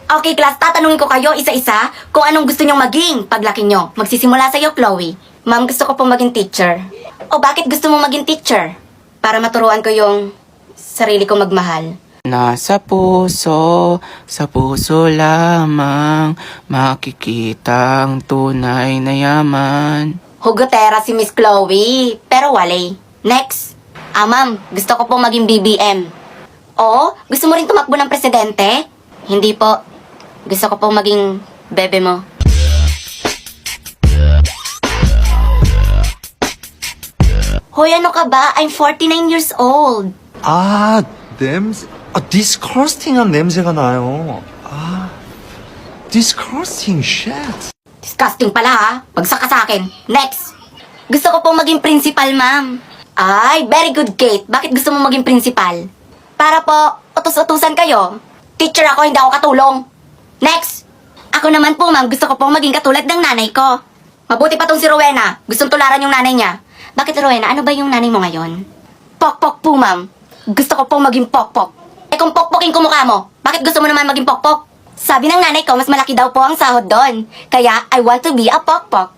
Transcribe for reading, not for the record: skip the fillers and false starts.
Okay, class, tatanungin ko kayo isa-isa kung anong gusto nyong maging paglaki nyo. Magsisimula sa'yo, Chloe. Ma'am, gusto ko pong maging teacher. O bakit gusto mong maging teacher? Para maturuan ko yung sarili ko magmahal. Sa puso lamang makikita ang tunay na yaman. Hugotera si Miss Chloe, pero wale. Next. Ma'am, gusto ko pong maging BBM. O, gusto mo rin tumakbo ng presidente? Hindi po. Gusto ko pong maging bebe mo. Hoy, ano ka ba? I'm 49 years old. 냄새. 디스커스팅한 냄새가 나요. disgusting shit. Disgusting pala ha. Bagsak ka sa akin. Next. Gusto ko pong maging principal, ma'am. Ay, very good, Kate. Bakit gusto mo maging principal? Para po, utos-utusan kayo. Teacher ako, hindi ako katulong. Next. Ako naman po, ma'am, gusto ko pong maging katulad ng nanay ko. Mabuti pa tong si Rowena. Gustong tularan yung nanay niya. Bakit, Rowena? Ano ba yung nanay mo ngayon? Pokpok po, ma'am. Gusto ko pong maging pokpok. Kung pokpokin ko mukha mo, bakit gusto mo naman maging pokpok? Sabi ng nanay ko, mas malaki daw po ang sahod doon. Kaya, I want to be a pokpok.